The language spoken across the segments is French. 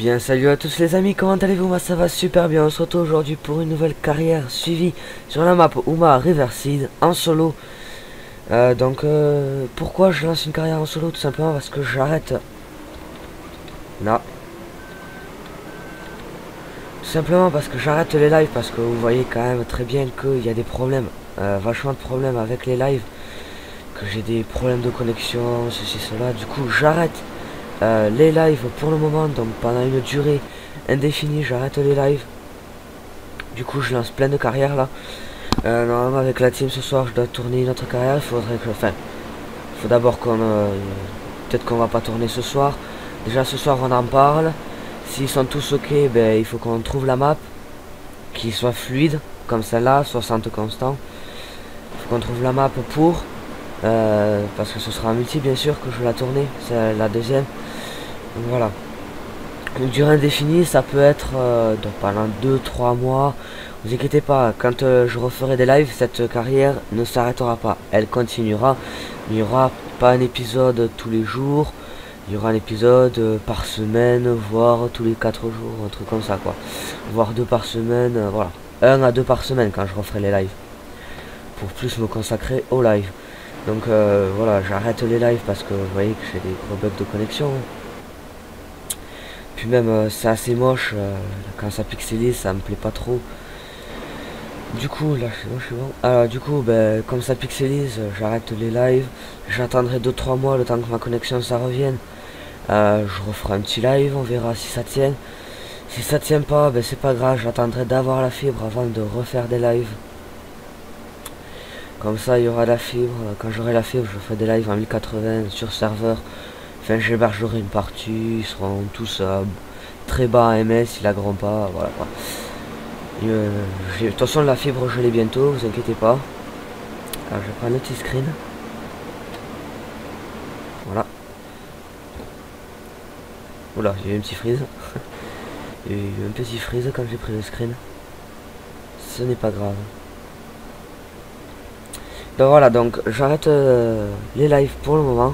bien, salut à tous les amis, comment allez-vous? Moi ça va super bien, on se retrouve aujourd'hui pour une nouvelle carrière suivie sur la map Uma Riverside en solo. Pourquoi je lance une carrière en solo? Tout simplement parce que j'arrête. Non. Tout simplement parce que j'arrête les lives, parce que vous voyez quand même très bien qu'il y a des problèmes, vachement de problèmes avec les lives, que j'ai des problèmes de connexion, ceci, cela. Du coup j'arrête les lives pour le moment, donc pendant une durée indéfinie j'arrête les lives. Du coup je lance plein de carrières là. Normalement avec la team ce soir je dois tourner une autre carrière. Il faudrait que... Enfin, il faut d'abord qu'on... peut-être qu'on va pas tourner ce soir. Déjà ce soir on en parle. S'ils sont tous ok, ben il faut qu'on trouve la map qui soit fluide, comme celle-là, 60 constant. Il faut qu'on trouve la map pour... parce que ce sera un multi bien sûr que je vais la tourner, c'est la deuxième. Donc voilà. Une durée indéfinie, ça peut être donc pendant 2-3 mois. Vous inquiétez pas, quand je referai des lives, cette carrière ne s'arrêtera pas. Elle continuera. Il n'y aura pas un épisode tous les jours. Il y aura un épisode par semaine, voire tous les 4 jours, un truc comme ça quoi. Voire 2 par semaine, voilà. 1 à 2 par semaine quand je referai les lives. Pour plus me consacrer au live. Donc voilà, j'arrête les lives parce que vous voyez que j'ai des gros bugs de connexion. Puis même c'est assez moche, quand ça pixelise ça me plaît pas trop. Du coup là je suis bon. Alors du coup ben, comme ça pixelise j'arrête les lives. J'attendrai 2-3 mois le temps que ma connexion ça revienne. Je referai un petit live, on verra si ça tient. Si ça tient pas, ben c'est pas grave, j'attendrai d'avoir la fibre avant de refaire des lives. Comme ça il y aura la fibre, quand j'aurai la fibre je ferai des lives en 1080 sur serveur. Enfin j'hébergerai une partie, ils seront tous très bas en MS, ils laggeront pas, voilà quoi. De toute façon la fibre je l'ai bientôt, vous inquiétez pas. Alors je vais prendre le petit screen. Voilà. Oula, j'ai eu un petit freeze. Il y a eu un petit freeze quand j'ai pris le screen. Ce n'est pas grave. Donc voilà, donc j'arrête les lives pour le moment.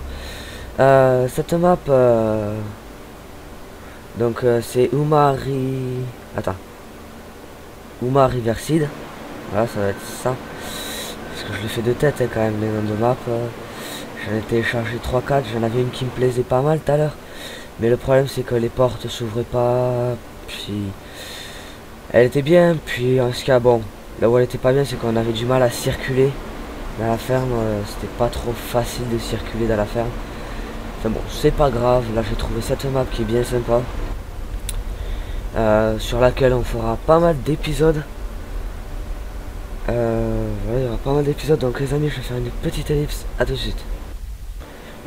Cette map, c'est Attends. Uma Riverside. Voilà, ça va être ça. Parce que je l'ai fait de tête hein, quand même, les noms de map. J'en ai téléchargé 3-4. J'en avais une qui me plaisait pas mal tout à l'heure. Mais le problème c'est que les portes s'ouvraient pas. Puis elle était bien. Puis en ce cas, bon, là où elle était pas bien, c'est qu'on avait du mal à circuler. Dans la ferme, c'était pas trop facile de circuler dans la ferme. Enfin bon, c'est pas grave. Là j'ai trouvé cette map qui est bien sympa. Sur laquelle on fera pas mal d'épisodes. Voilà, il y aura pas mal d'épisodes. Donc les amis, je vais faire une petite ellipse. À tout de suite.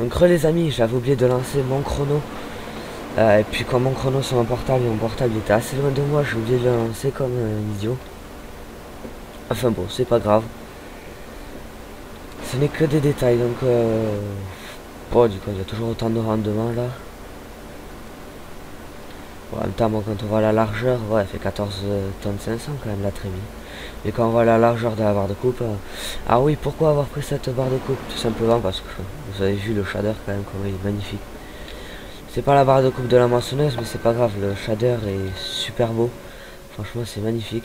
Donc les amis, j'avais oublié de lancer mon chrono. Et puis comme mon chrono sur mon portable, et mon portable était assez loin de moi, j'ai oublié de le lancer comme un idiot. Enfin bon, c'est pas grave. Ce n'est que des détails, donc bon, du coup, il y a toujours autant de rendement là. Bon, en même temps, bon, quand on voit la largeur, ouais, elle fait 14 tonnes 500 quand même la trémie. Et quand on voit la largeur de la barre de coupe, ah oui, pourquoi avoir pris cette barre de coupe? Tout simplement parce que vous avez vu le shader quand même, comment il est magnifique. C'est pas la barre de coupe de la moissonneuse, mais c'est pas grave, le shader est super beau. Franchement, c'est magnifique.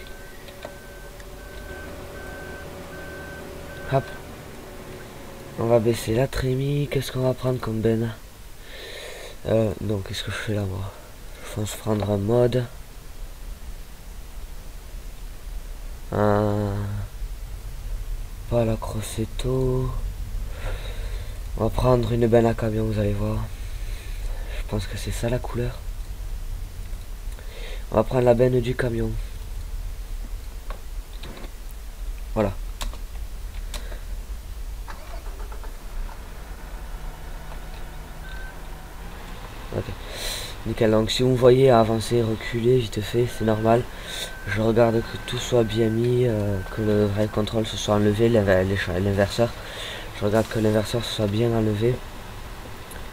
Hop. On va baisser la trémie. Qu'est-ce qu'on va prendre comme ben? Donc, qu'est-ce que je fais là, moi? Je pense prendre un mode. Pas la Crossetto. On va prendre une benne à camion, vous allez voir. Je pense que c'est ça la couleur. On va prendre la benne du camion. Voilà. Ok. Nickel. Donc si vous me voyez avancer, reculer, vite fait, c'est normal. Je regarde que tout soit bien mis, que le rail control se soit enlevé, l'inverseur. Je regarde que l'inverseur soit bien enlevé.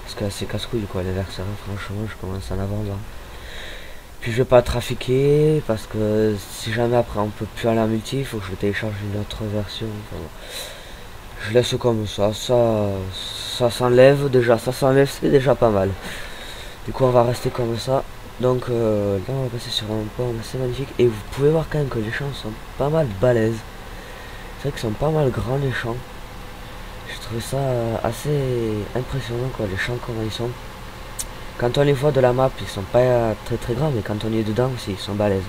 Parce que c'est casse-couille quoi l'inverseur, franchement je commence à en avoir là. Puis je vais pas trafiquer parce que si jamais après on peut plus aller en multi, il faut que je télécharge une autre version. Enfin, je laisse comme ça, ça s'enlève déjà, ça s'enlève, c'est déjà pas mal. Du coup on va rester comme ça. Donc là on va passer sur un pont assez magnifique. Et vous pouvez voir quand même que les champs sont pas mal balèzes. C'est vrai qu'ils sont pas mal grands les champs. Je trouve ça assez impressionnant quoi, les champs comment ils sont. Quand on les voit de la map, ils sont pas très très grands, mais quand on y est dedans aussi, ils sont balèzes.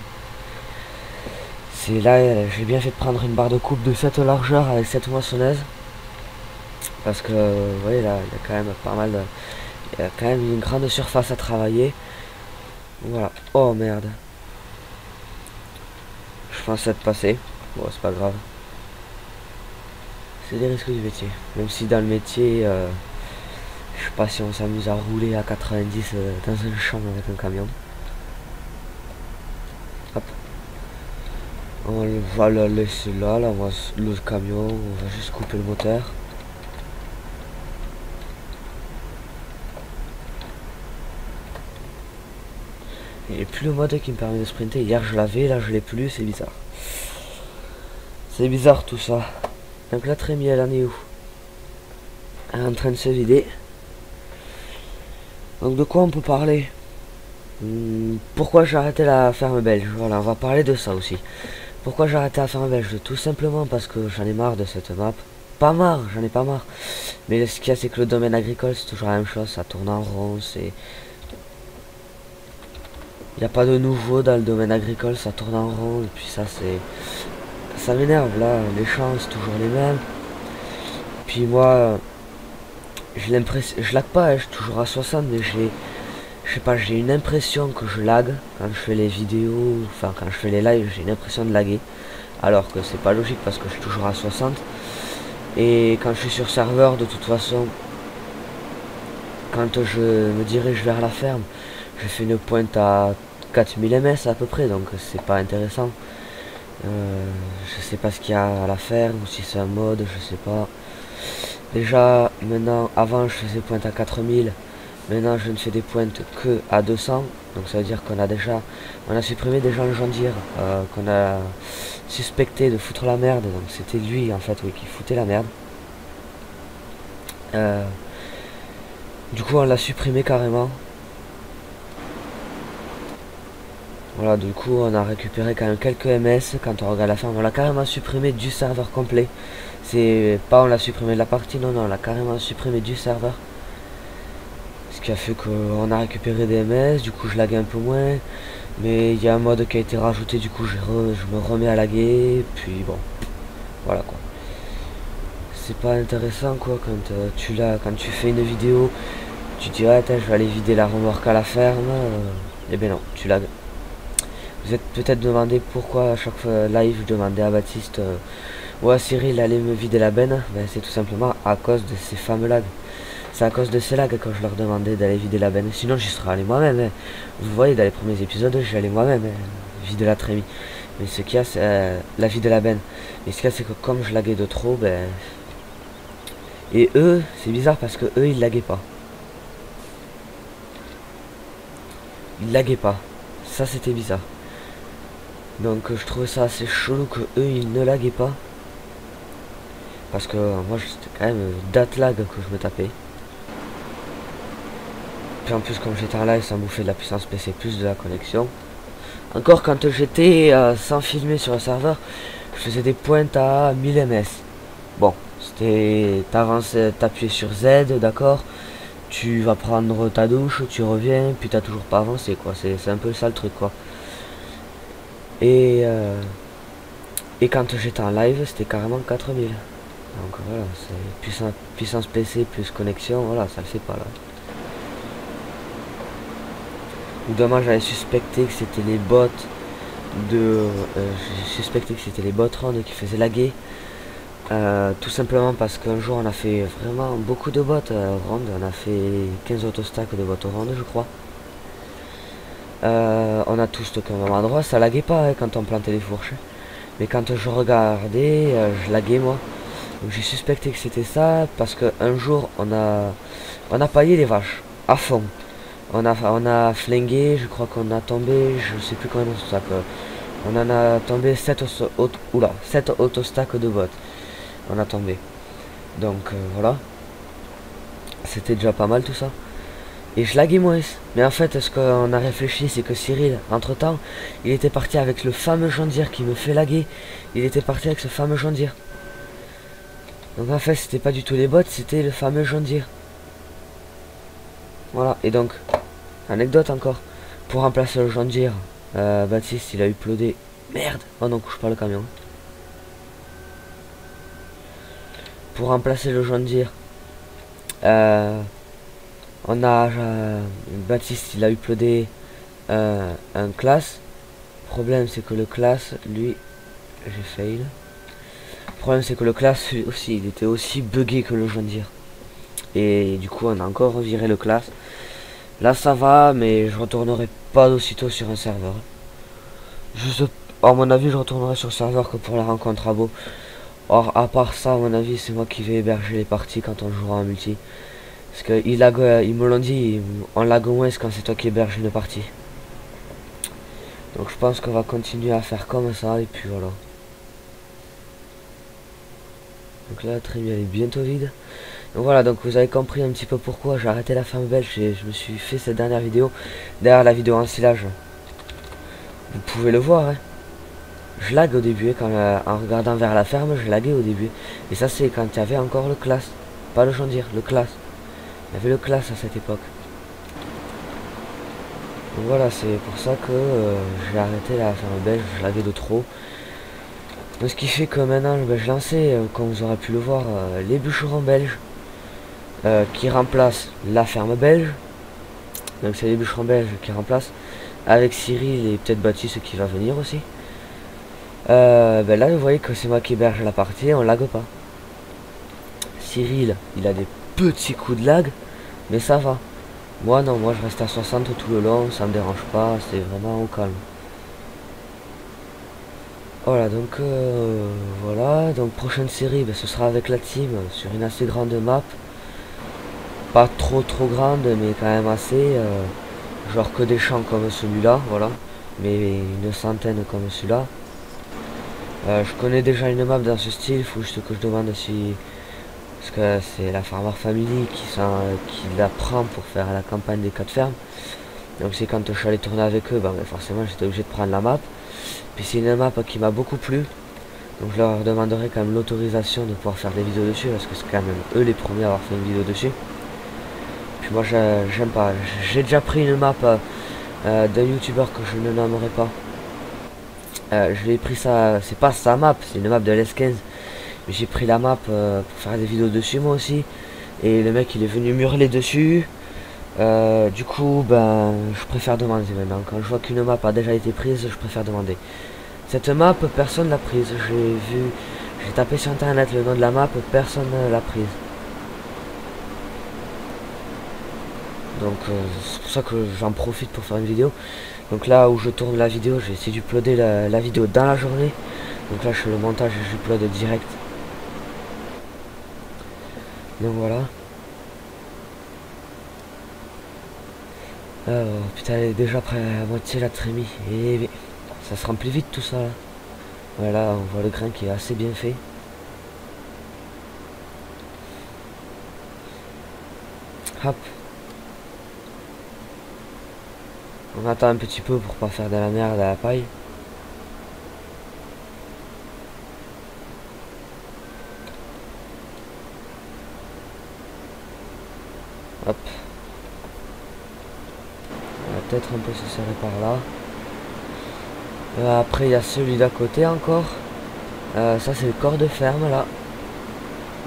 C'est là, j'ai bien fait de prendre une barre de coupe de cette largeur avec cette moissonneuse. Parce que, vous voyez là, il y a quand même pas mal de... Il y a quand même une grande surface à travailler. Voilà. Oh merde. Je pensais être passé. Bon, c'est pas grave. C'est des risques du métier. Même si dans le métier, je sais pas si on s'amuse à rouler à 90 dans un champ avec un camion. Hop. On va le laisser là, le camion, on va juste couper le moteur. Et plus le mode qui me permet de sprinter. Hier je l'avais, là je l'ai plus, c'est bizarre. C'est bizarre tout ça. Donc la trémie elle en est où? Elle est en train de se vider. Donc de quoi on peut parler? Pourquoi j'ai arrêté la ferme belge? Voilà, on va parler de ça aussi. Pourquoi j'ai arrêté la ferme belge? Tout simplement parce que j'en ai marre de cette map. Pas marre, j'en ai pas marre. Mais ce qu'il y a c'est que le domaine agricole c'est toujours la même chose, ça tourne en rond, c'est... Il n'y a pas de nouveau dans le domaine agricole, ça tourne en rond, et puis ça c'est... Ça m'énerve là, les champs c'est toujours les mêmes. Puis moi, j'ai l'impression... Je lag pas, hein, je suis toujours à 60, mais j'ai... Je sais pas, j'ai une impression que je lag quand je fais les vidéos, enfin quand je fais les lives, j'ai une impression de laguer. Alors que c'est pas logique parce que je suis toujours à 60. Et quand je suis sur serveur, de toute façon, quand je me dirige vers la ferme, je fais une pointe à 4000 ms à peu près, donc c'est pas intéressant. Je sais pas ce qu'il y a à la ferme, ou si c'est un mode, je sais pas. Déjà, maintenant, avant je faisais pointe à 4000. Maintenant, je ne fais des pointes que à 200. Donc ça veut dire qu'on a déjà... On a supprimé déjà le John Deere qu'on a suspecté de foutre la merde. Donc c'était lui, en fait, oui, qui foutait la merde. Du coup, on l'a supprimé carrément. Voilà, du coup, on a récupéré quand même quelques MS. Quand on regarde la ferme, on l'a carrément supprimé du serveur complet. C'est pas on l'a supprimé de la partie, non, non, on l'a carrément supprimé du serveur. Ce qui a fait qu'on a récupéré des MS, du coup je laguais un peu moins. Mais il y a un mode qui a été rajouté, du coup je me remets à laguer. Puis bon, voilà quoi. C'est pas intéressant quoi quand tu fais une vidéo, tu dis ah, je vais aller vider la remorque à la ferme. Et ben non, tu lagues. Vous êtes peut-être demandé pourquoi à chaque fois live je demandais à Baptiste ou à Cyril d'aller me vider la benne. Ben, c'est tout simplement à cause de ces fameux lags. C'est à cause de ces lags quand je leur demandais d'aller vider la benne. Sinon j'y serais allé moi-même. Hein. Vous voyez dans les premiers épisodes j'y allais moi-même vider la trémie. Mais ce qu'il y a c'est la vie de la benne. Et ce qu'il y a c'est que comme je laguais de trop, ben... Et eux, c'est bizarre parce que eux ils laguaient pas. Ils laguaient pas. Ça c'était bizarre. Donc je trouvais ça assez chelou que eux ils ne laguaient pas. Parce que moi c'était quand même date lag que je me tapais. Puis en plus comme j'étais en live ça me bouffait de la puissance PC plus de la connexion. Encore quand j'étais sans filmer sur le serveur, je faisais des pointes à 1000 ms. Bon, c'était t'avances, t'appuies sur Z, d'accord. Tu vas prendre ta douche, tu reviens, puis t'as toujours pas avancé quoi. C'est un peu ça le truc quoi. Et quand j'étais en live, c'était carrément 4000. Donc voilà, c'est puissance PC plus connexion, voilà, ça le fait pas là. Ou demain j'avais suspecté que c'était les bots de... j'ai suspecté que c'était les bots rondes qui faisaient laguer. Tout simplement parce qu'un jour on a fait vraiment beaucoup de bots rondes, on a fait 15 autostacks de bots rondes je crois. On a tous stocké au même endroit, ça laguait pas hein, quand on plantait les fourches. Mais quand je regardais, je laguais moi. Donc j'ai suspecté que c'était ça parce qu'un jour on a paillé les vaches à fond. On a flingué, je crois qu'on a tombé, je sais plus combien de stacks. On en a tombé 7 autostacks de bots. On a tombé. Donc voilà. C'était déjà pas mal tout ça. et je laguais moins. Mais en fait, ce qu'on a réfléchi, c'est que Cyril, entre temps, il était parti avec le fameux John Deere qui me fait laguer. Il était parti avec ce fameux John Deere. Donc en fait, c'était pas du tout les bots, c'était le fameux John Deere. Voilà, et donc, anecdote encore, pour remplacer le John Deere, Baptiste, il a uploadé... Merde. Oh non, couche pas le camion. Pour remplacer le John Deere, on a Baptiste, il a uploadé un class. Problème, c'est que le class, lui, j'ai fail. Problème, c'est que le class lui aussi, il était aussi buggé que le John Deere. Et du coup, on a encore viré le class. Là, ça va, mais je retournerai pas d'aussitôt sur un serveur. À mon avis, je retournerai sur le serveur que pour la rencontre à Beau. Or, à part ça, à mon avis, c'est moi qui vais héberger les parties quand on jouera en multi. Parce que ils me l'ont dit, on lag moins quand c'est toi qui héberge une partie. Donc je pense qu'on va continuer à faire comme ça, et puis voilà. Donc là, la trémie elle est bientôt vide. Donc voilà, donc vous avez compris un petit peu pourquoi j'ai arrêté la ferme belge et je me suis fait cette dernière vidéo. Derrière la vidéo ensilage, vous pouvez le voir, hein. Je lag au début, quand, en regardant vers la ferme, je laguais au début. Et ça c'est quand il y avait encore le class. Pas le John Deere, le class. Il y avait le class à cette époque. Donc voilà, c'est pour ça que j'ai arrêté la ferme belge, je laguais de trop. Donc ce qui fait que maintenant, je lançais, comme vous aurez pu le voir, les bûcherons belges. Qui remplacent la ferme belge. Donc c'est les bûcherons belges qui remplacent. Avec Cyril et peut-être Baptiste qui va venir aussi. Là vous voyez que c'est moi qui héberge la partie, on lag pas. Cyril, il a des petits coups de lag, mais ça va. Moi non, moi je reste à 60 tout le long, ça me dérange pas, c'est vraiment au calme. Voilà, donc voilà, donc prochaine série, ce sera avec la team sur une assez grande map. Pas trop grande, mais quand même assez, genre que des champs comme celui-là, voilà, mais une centaine comme celui-là. Je connais déjà une map dans ce style, il faut juste que je demande si... Parce que c'est la Farmer Family qui la prend pour faire la campagne des 4 fermes. Donc c'est quand je suis allé tourner avec eux, forcément j'étais obligé de prendre la map. Puis c'est une map qui m'a beaucoup plu. Donc je leur demanderai quand même l'autorisation de pouvoir faire des vidéos dessus, parce que c'est quand même eux les premiers à avoir fait une vidéo dessus. Puis moi j'aime pas. J'ai déjà pris une map d'un youtubeur que je ne nommerai pas. Je lui ai pris ça, c'est pas sa map, c'est une map de l'S15. Mais j'ai pris la map pour faire des vidéos dessus moi aussi. Et le mec il est venu m'hurler dessus. Du coup je préfère demander maintenant. Quand je vois qu'une map a déjà été prise, je préfère demander. Cette map, personne l'a prise. J'ai tapé sur internet le nom de la map, personne l'a prise. Donc c'est pour ça que j'en profite pour faire une vidéo. Donc là où je tourne la vidéo, j'ai essayé d'uploader la vidéo dans la journée. Donc là je fais le montage et j'upload direct. Donc voilà. Putain, elle est déjà près à moitié la trémie. Et ça se remplit vite tout ça là. Voilà, on voit le grain qui est assez bien fait. Hop. On attend un petit peu pour pas faire de la merde à la paille. Hop. On va peut-être un peu se serrer par là. Après il y a celui d'à côté encore. Ça c'est le corps de ferme là.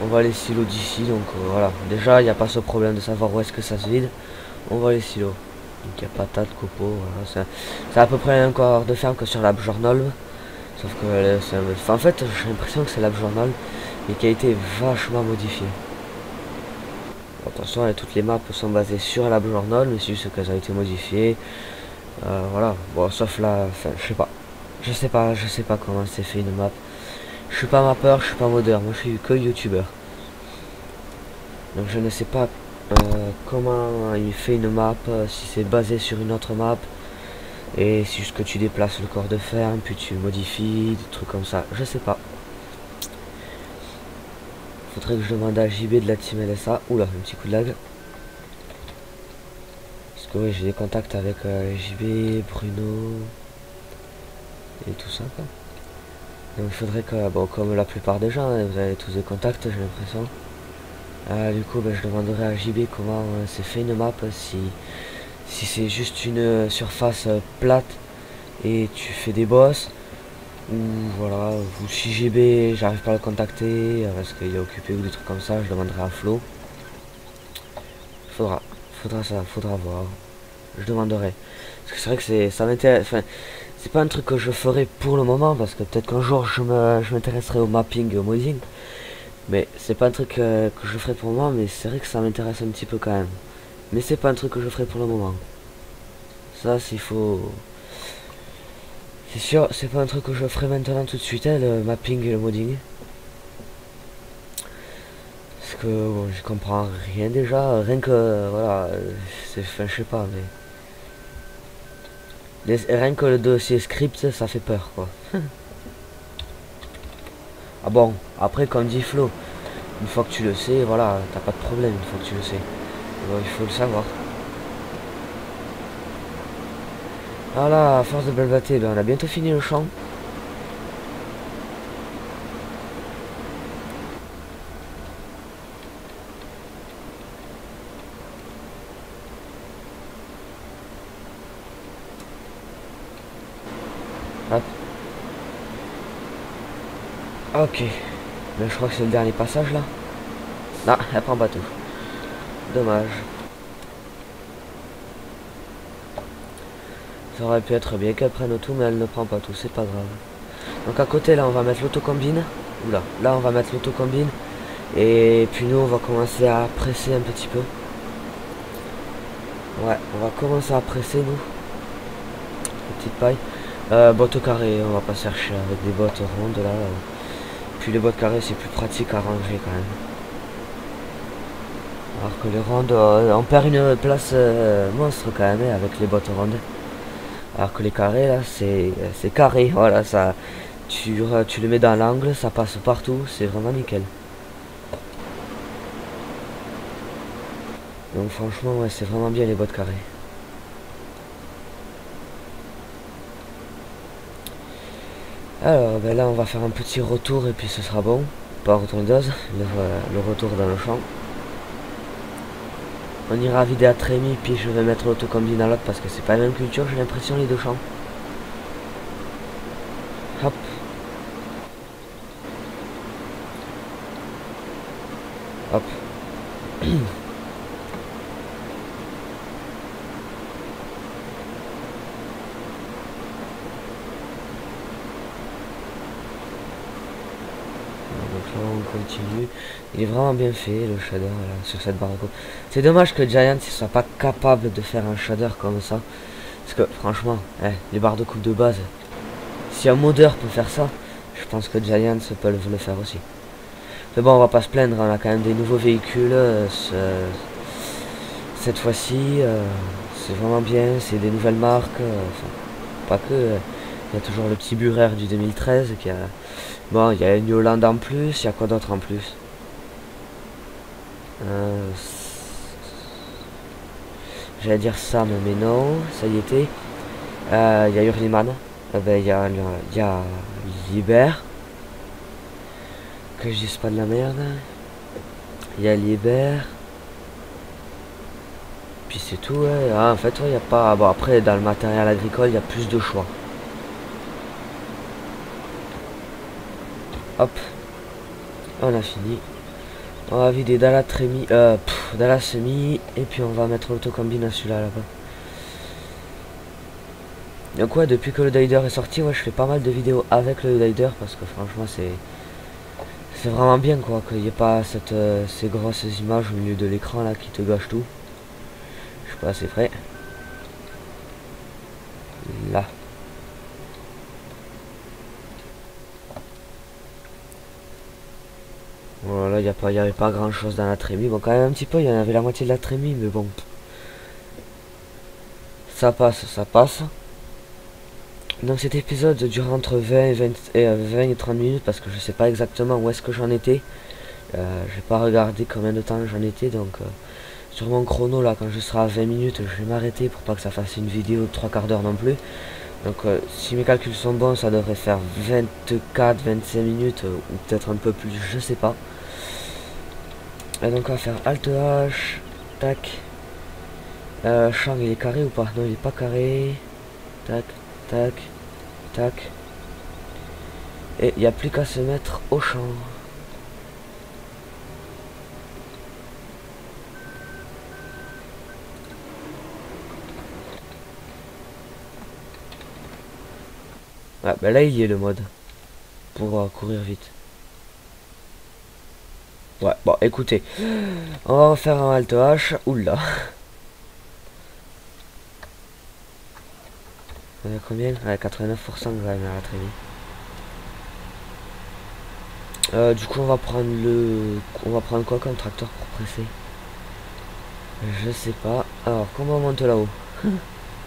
On voit les silos d'ici, donc voilà. Déjà il n'y a pas ce problème de savoir où est-ce que ça se vide. On voit les silos. Donc il n'y a pas tas de copeaux. Voilà. C'est à peu près un corps de ferme que sur l'Abjournal. Sauf que en fait j'ai l'impression que c'est l'Abjournal, mais qui a été vachement modifié. Attention, toutes les maps sont basées sur l'Abjournal, mais c'est juste qu'elles ont été modifiées. Voilà. Bon, sauf là, je sais pas. Je sais pas comment c'est fait une map. Je suis pas mappeur, je suis pas modeur, moi je suis que youtubeur. Donc je ne sais pas comment il fait une map, si c'est basé sur une autre map. Et c'est juste que tu déplaces le corps de ferme, puis tu modifies, des trucs comme ça. Je sais pas. Faudrait que je demande à JB de la team LSA. Oula, un petit coup de lag. que oui, j'ai des contacts avec JB, Bruno et tout ça quoi. Donc il faudrait que, bon, comme la plupart des gens, hein, vous avez tous des contacts, j'ai l'impression. Du coup, ben, je demanderai à JB comment c'est fait une map, si c'est juste une surface plate et tu fais des boss, ou voilà, ou si JB j'arrive pas à le contacter parce qu'il est occupé ou des trucs comme ça, je demanderai à Flo. Faudra voir. Je demanderai. Parce que c'est vrai que ça m'intéresse. Enfin, c'est pas un truc que je ferai pour le moment parce que peut-être qu'un jour je m'intéresserai au mapping et au modding. Mais c'est pas un truc que je ferai pour moi, mais c'est vrai que ça m'intéresse un petit peu quand même. Mais c'est pas un truc que je ferai pour le moment. Ça, s'il faut. C'est sûr, c'est pas un truc que je ferai maintenant tout de suite, hein, le mapping et le modding. Parce que bon, je comprends rien déjà, rien que voilà, enfin, je sais pas, mais rien que le dossier script, ça fait peur quoi. Ah bon, après comme dit Flo, une fois que tu le sais, voilà, t'as pas de problème une fois que tu le sais. Bon, il faut le savoir. Voilà, à force de blablater, ben, on a bientôt fini le champ. Hop. Ok. Ben, je crois que c'est le dernier passage là. Non, elle prend pas tout. Dommage. Ça aurait pu être bien qu'elle prenne tout, mais elle ne prend pas tout, c'est pas grave. Donc à côté là on va mettre l'autocombine. Oula, là on va mettre l'autocombine. Et puis nous on va commencer à presser un petit peu. Ouais, on va commencer à presser nous. Petite paille. Bottes carrées, on va pas chercher avec des bottes rondes là. Puis les bottes carrées c'est plus pratique à ranger quand même. Alors que les rondes, on perd une place monstre quand même hein, avec les bottes rondes. Alors que les carrés là c'est carré, voilà ça. Tu le mets dans l'angle, ça passe partout, c'est vraiment nickel. Donc franchement ouais c'est vraiment bien les bottes carrées. Alors ben là on va faire un petit retour et puis ce sera bon. Pas retour d'ose, le retour dans le champ. On ira vider à Trémy puis je vais mettre l'autocombine à l'autre parce que c'est pas la même culture j'ai l'impression les deux champs. Hop. Hop. On continue. Il est vraiment bien fait le shader là, sur cette barre de coupe. C'est dommage que Giant ne soit pas capable de faire un shader comme ça. Parce que franchement, les barres de coupe de base, si un modeur peut faire ça, je pense que Giant peut le faire aussi. Mais bon, on va pas se plaindre, on a quand même des nouveaux véhicules. Cette fois-ci, c'est vraiment bien, c'est des nouvelles marques. Enfin, pas que. Il y a toujours le petit Burer du 2013 qui a... Bon, il y a une Hollande en plus, il y a quoi d'autre en plus J'allais dire Sam, mais non, ça y était. Il y a Hurliman, il y a Liber. Que je dise pas de la merde. Il y a Liber. Puis c'est tout, ouais. Ah, en fait, il n'y a pas... Bon, après, dans le matériel agricole, il y a plus de choix. Hop, on a fini. On va vider dans la trémie, dans la semi, et puis on va mettre l'autocombine à celui-là là-bas. Donc ouais, depuis que le Dider est sorti, ouais, je fais pas mal de vidéos avec le Dider parce que franchement c'est vraiment bien quoi, qu'il n'y ait pas ces grosses images au milieu de l'écran là qui te gâchent tout. Je suis pas assez frais. Là. Voilà, il n'y avait pas grand chose dans la trémie. Bon, quand même un petit peu, il y en avait la moitié de la trémie, mais bon. Ça passe, ça passe. Donc cet épisode dure entre 20 et 30 minutes parce que je sais pas exactement où est-ce que j'en étais. J'ai pas regardé combien de temps j'en étais, donc sur mon chrono là, quand je serai à 20 minutes, je vais m'arrêter pour pas que ça fasse une vidéo de 3 quarts d'heure non plus. Donc si mes calculs sont bons, ça devrait faire 24-25 minutes ou peut-être un peu plus, je sais pas. Et donc on va faire Alt H, tac. Champ il est carré ou pas? Non, il est pas carré. Tac, tac, tac. Et il n'y a plus qu'à se mettre au champ. Ah, ben là il y est le mode pour courir vite. Ouais, bon écoutez, on va faire un Alt H. Oula. On a combien? Ouais, 89% quand même à la très vite. Du coup on va prendre quoi comme tracteur pour presser? Je sais pas. Alors comment on monte là-haut?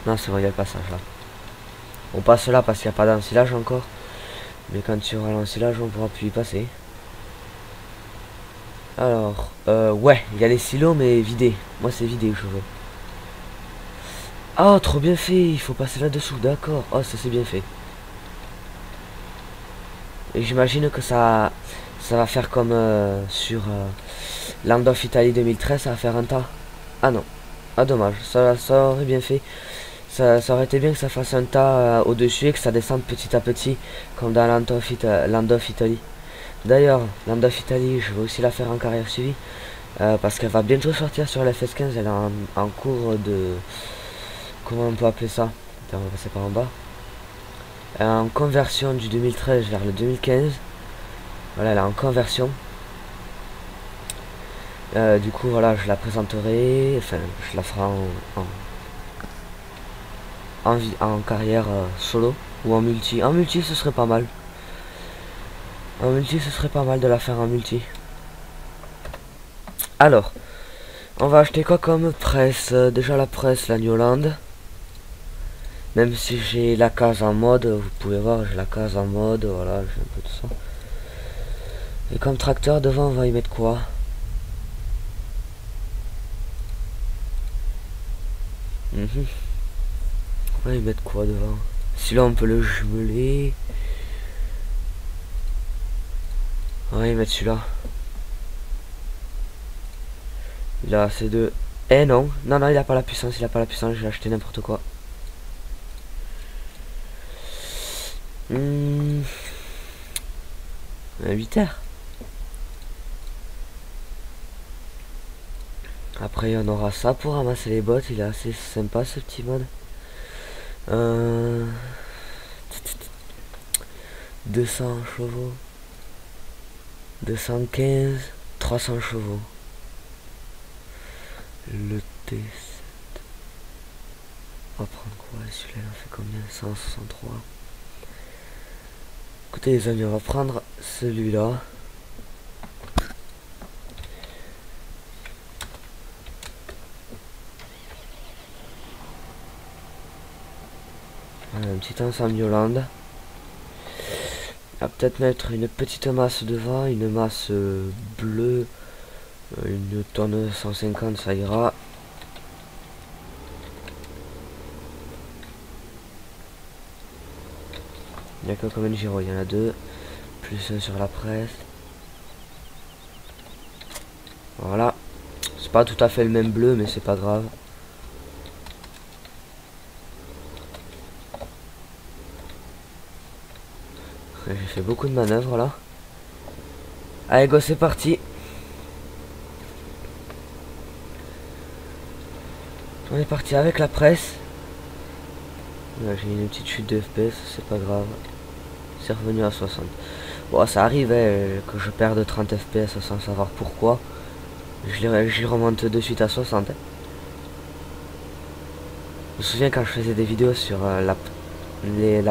Non c'est bon, il y a le passage là. On passe là parce qu'il n'y a pas d'ensilage encore. Mais quand tu auras l'ensilage, on pourra plus y passer. Alors, ouais, il y a les silos, mais vidés. Moi, c'est vidé que je veux. Ah, trop bien fait. Il faut passer là-dessous, d'accord. Oh, ça c'est bien fait. Et j'imagine que ça va faire comme sur Land of Italy 2013, ça va faire un tas. Ah non. Ah, dommage. Ça aurait bien fait. Ça aurait été bien que ça fasse un tas au-dessus et que ça descende petit à petit, comme dans Land of Italy. D'ailleurs, Land of Italy, je vais aussi la faire en carrière suivie, parce qu'elle va bientôt sortir sur la FS15, elle est en cours de... Comment on peut appeler ça? Attends, on va passer par en bas. En conversion du 2013 vers le 2015. Voilà, elle est en conversion. Du coup, voilà, je la présenterai, enfin, je la ferai en carrière solo ou en multi. En multi, ce serait pas mal. En multi, ce serait pas mal de la faire en multi. Alors, on va acheter quoi comme presse? Déjà la presse, la Newland. Même si j'ai la case en mode, vous pouvez voir, j'ai la case en mode, voilà, j'ai un peu tout ça. Et comme tracteur, devant, on va y mettre quoi? On va y mettre quoi devant? Celui-là, on peut le jumeler. On va y mettre celui-là. Il a assez de... Eh non, non, non, il a pas la puissance, il a pas la puissance, j'ai acheté n'importe quoi. 8 heures. Après on aura ça pour ramasser les bottes, il est assez sympa ce petit mode. 200 chevaux. 215, 300 chevaux. Le T7. On va prendre quoi? Celui-là il en fait combien? 163. Écoutez les amis, on va prendre celui-là. Un petit ensemble Yolande. On va peut-être mettre une petite masse devant, une masse bleue, une tonne 150, ça ira. Il n'y a que combien de gyros? Il y en a deux, plus un sur la presse. Voilà, c'est pas tout à fait le même bleu, mais c'est pas grave. J'ai fait beaucoup de manœuvres là. Allez go, c'est parti. On est parti avec la presse. J'ai une petite chute de FPS, c'est pas grave. C'est revenu à 60. Bon, ça arrive que je perde 30 FPS sans savoir pourquoi. J'y remonte de suite à 60. Je me souviens quand je faisais des vidéos sur la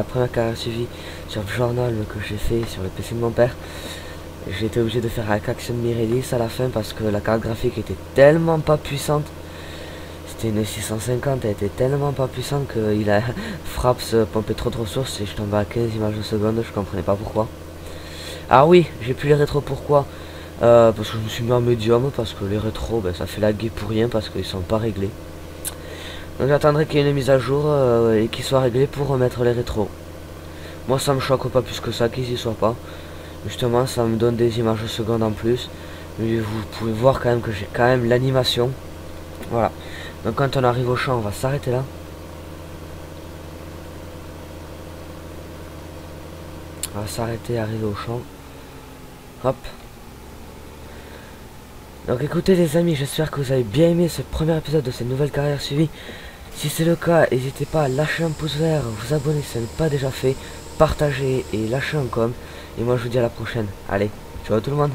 première carrière suivie sur le journal que j'ai fait sur le PC de mon père. J'ai été obligé de faire avec Action Mirelis à la fin parce que la carte graphique était tellement pas puissante. C'était une 650, elle était tellement pas puissante qu'il a Fraps pompé trop de ressources et je tombais à 15 images de seconde, je comprenais pas pourquoi. Ah oui, j'ai plus les rétro pourquoi. Parce que je me suis mis en médium, parce que les rétros, ben, ça fait laguer pour rien, parce qu'ils sont pas réglés. Donc j'attendrai qu'il y ait une mise à jour et qu'ils soient réglés pour remettre les rétros. Moi ça me choque pas plus que ça qu'ils y soient pas. Justement ça me donne des images secondes en plus. Mais vous pouvez voir quand même que j'ai quand même l'animation. Voilà. Donc quand on arrive au champ, on va s'arrêter là. On va s'arrêter, arriver au champ. Hop. Donc écoutez les amis, j'espère que vous avez bien aimé ce premier épisode de cette nouvelle carrière suivie. Si c'est le cas, n'hésitez pas à lâcher un pouce vert, vous abonner si ce n'est pas déjà fait, partager et lâcher un com. Et moi je vous dis à la prochaine. Allez, ciao tout le monde.